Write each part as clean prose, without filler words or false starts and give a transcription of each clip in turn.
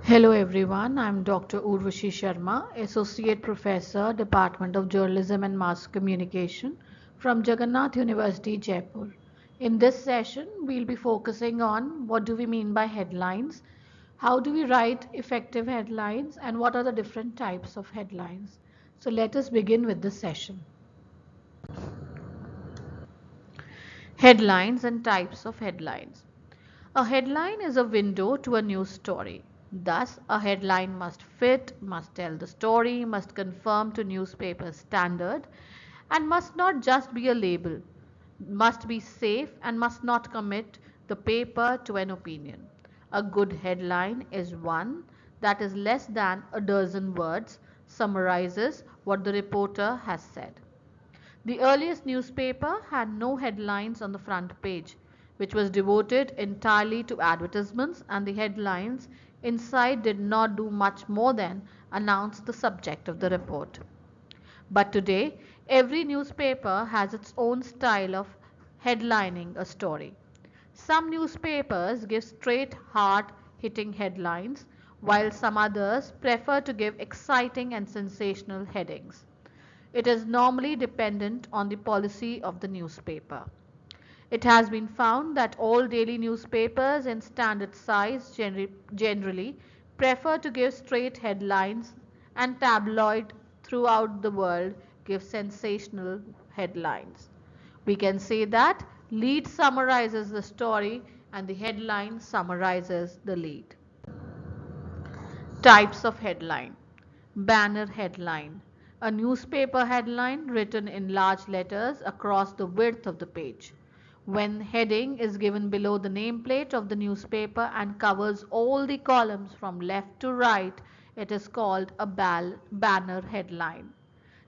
Hello everyone, I'm Dr. Urvashi Sharma, Associate Professor, Department of Journalism and Mass Communication from Jagannath University, Jaipur. In this session, we'll be focusing on what do we mean by headlines, how do we write effective headlines, and what are the different types of headlines. So let us begin with the session. Headlines and types of headlines. A headline is a window to a news story. Thus, a headline must fit, must tell the story, must conform to newspaper standard, and must not just be a label, must be safe and must not commit the paper to an opinion. A good headline is one that is less than a dozen words, summarizes what the reporter has said. The earliest newspaper had no headlines on the front page, which was devoted entirely to advertisements, and the headlines inside did not do much more than announce the subject of the report. But today, every newspaper has its own style of headlining a story. Some newspapers give straight, hard hitting headlines, while some others prefer to give exciting and sensational headings. It is normally dependent on the policy of the newspaper. It has been found that all daily newspapers in standard size generally prefer to give straight headlines, and tabloid throughout the world give sensational headlines. We can say that lead summarizes the story and the headline summarizes the lead. Types of headline. Banner headline. A newspaper headline written in large letters across the width of the page. When heading is given below the nameplate of the newspaper and covers all the columns from left to right, it is called a banner headline.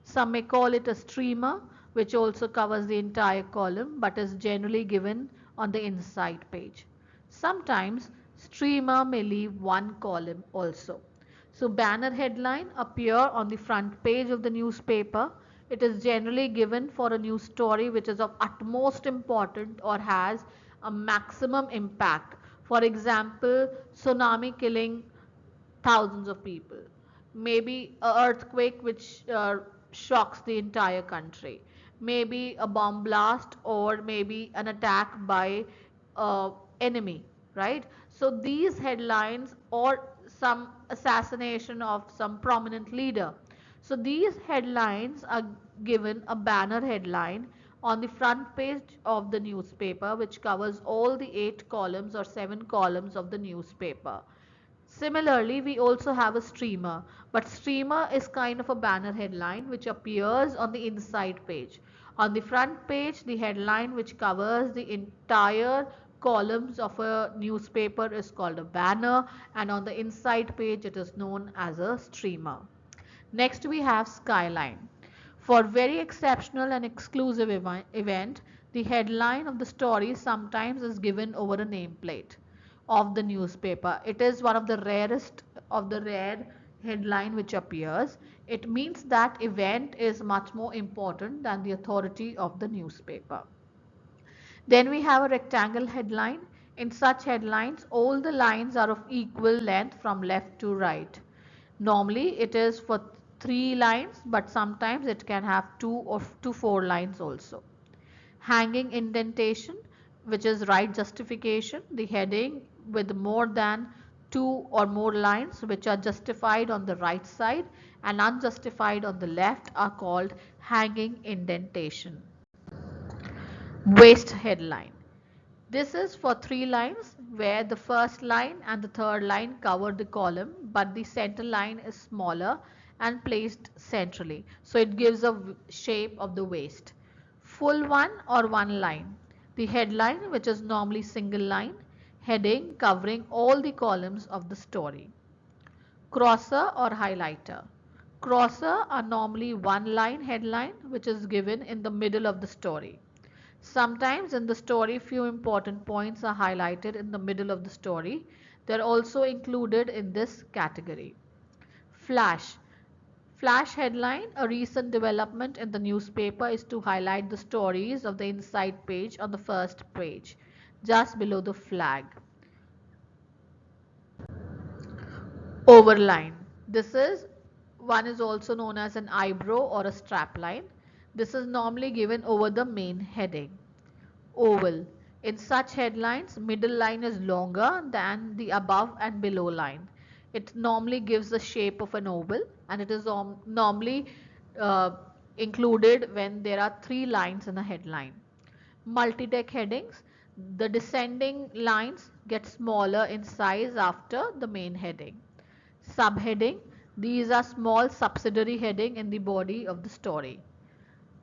Some may call it a streamer, which also covers the entire column but is generally given on the inside page. Sometimes streamer may leave one column also. So banner headline appear on the front page of the newspaper. It is generally given for a news story which is of utmost importance or has a maximum impact. For example, tsunami killing thousands of people, maybe a earthquake which shocks the entire country, maybe a bomb blast, or maybe an attack by enemy, right? So these headlines, or some assassination of some prominent leader, so these headlines are given a banner headline on the front page of the newspaper, which covers all the 8 columns or 7 columns of the newspaper. Similarly, we also have a streamer, but streamer is kind of a banner headline which appears on the inside page. On the front page, the headline which covers the entire columns of a newspaper is called a banner, and on the inside page it is known as a streamer. Next we have skyline. For very exceptional and exclusive event, the headline of the story sometimes is given over a nameplate of the newspaper. It is one of the rarest of the rare headline which appears. It means that event is much more important than the authority of the newspaper. Then we have a rectangle headline. In such headlines, all the lines are of equal length from left to right. Normally it is for 3 lines, but sometimes it can have 2 or 4 lines also. Hanging indentation, which is right justification, the heading with more than 2 or more lines which are justified on the right side and unjustified on the left are called hanging indentation. Waist headline. This is for 3 lines where the first line and the third line cover the column, but the center line is smaller and placed centrally. So it gives a shape of the waist. Full one or one line. The headline, which is normally single line, heading covering all the columns of the story. Crosser or highlighter. Crosser are normally one line headline which is given in the middle of the story. Sometimes in the story few important points are highlighted in the middle of the story. They are also included in this category. Flash. Flash headline, a recent development in the newspaper is to highlight the stories of the inside page on the first page, just below the flag. Overline. This is one is also known as an eyebrow or a strap line. This is normally given over the main heading. Oval. In such headlines, middle line is longer than the above and below line. It normally gives the shape of an oval, and it is normally uh, included when there are three lines in a headline. Multi-deck headings. The descending lines get smaller in size after the main heading. Subheading. These are small subsidiary heading in the body of the story.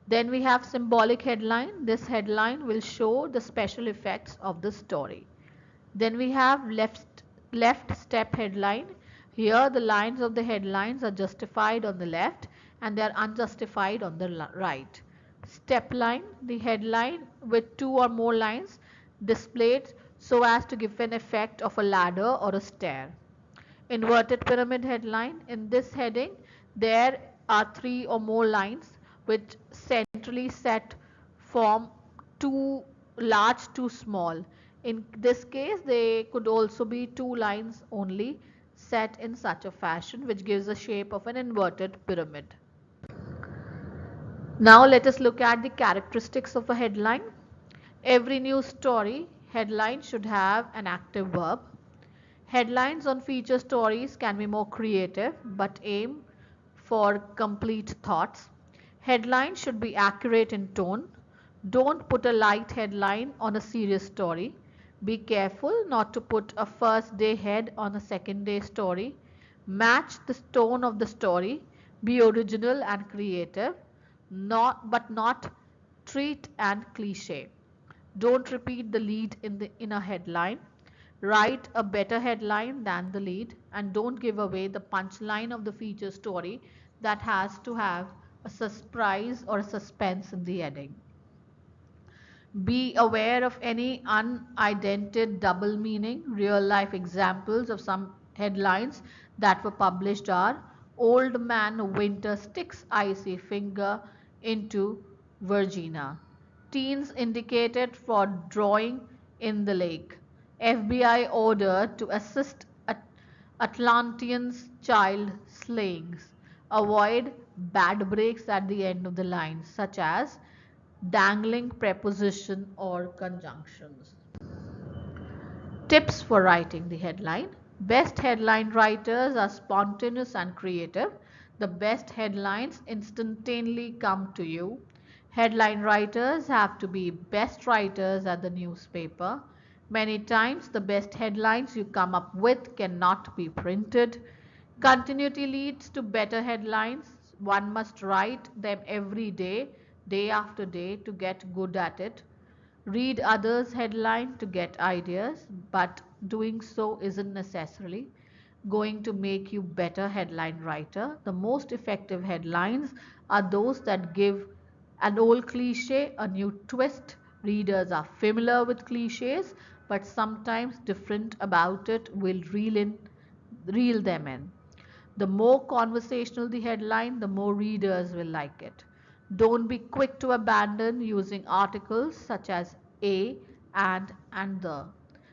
Then we have symbolic headline. This headline will show the special effects of the story. Then we have left step headline. Here the lines of the headlines are justified on the left and they are unjustified on the right. Step line, the headline with two or more lines displayed so as to give an effect of a ladder or a stair. Inverted pyramid headline. In this heading, there are three or more lines which centrally set form too large, too small. In this case, they could also be two lines only set in such a fashion which gives the shape of an inverted pyramid. Now let us look at the characteristics of a headline. Every news story headline should have an active verb. Headlines on feature stories can be more creative but aim for complete thoughts. Headlines should be accurate in tone. Don't put a light headline on a serious story. Be careful not to put a first day head on a second day story. Match the tone of the story. Be original and creative, but not treat and cliche. Don't repeat the lead in a headline. Write a better headline than the lead, and don't give away the punchline of the feature story that has to have a surprise or a suspense in the heading. Be aware of any unidentified double meaning. Real life examples of some headlines that were published are Old Man Winter Sticks Icy Finger into Virginia. Teens indicated for drawing in the lake. FBI ordered to assist Atlanteans child slayings. Avoid bad breaks at the end of the line, such as dangling preposition or conjunctions. Tips for writing the headline. Best headline writers are spontaneous and creative. The best headlines instantaneously come to you. Headline writers have to be best writers at the newspaper. Many times the best headlines you come up with cannot be printed. Continuity leads to better headlines. One must write them every day, day after day, to get good at it. Read others' headline to get ideas, but doing so isn't necessarily going to make you better headline writer. The most effective headlines are those that give an old cliche a new twist. Readers are familiar with cliches, but sometimes different about it will reel them in. The more conversational the headline, the more readers will like it. Don't be quick to abandon using articles such as a, and the.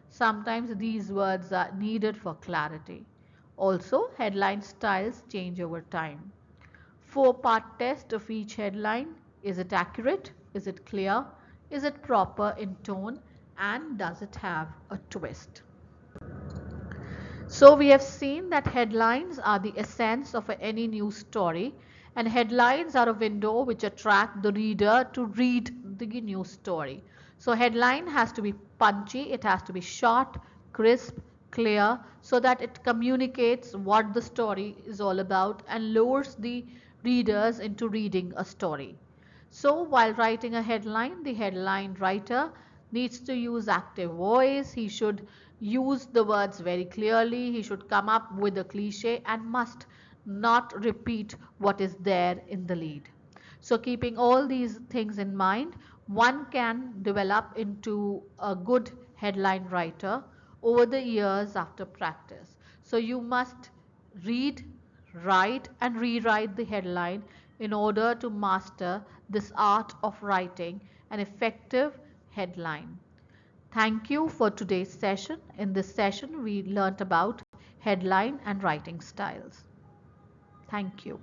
Sometimes these words are needed for clarity. Also, headline styles change over time. Four-part test of each headline. Is it accurate? Is it clear? Is it proper in tone? And does it have a twist? So we have seen that headlines are the essence of any news story, and headlines are a window which attract the reader to read the news story. So headline has to be punchy, it has to be short, crisp, clear, so that it communicates what the story is all about and lures the readers into reading a story. So while writing a headline, the headline writer needs to use active voice. He should use the words very clearly. He should come up with a cliche and must not repeat what is there in the lead. So keeping all these things in mind, one can develop into a good headline writer over the years after practice. So you must read, write and rewrite the headline in order to master this art of writing an effective headline. Thank you for today's session. In this session, we learnt about headline and writing styles. Thank you.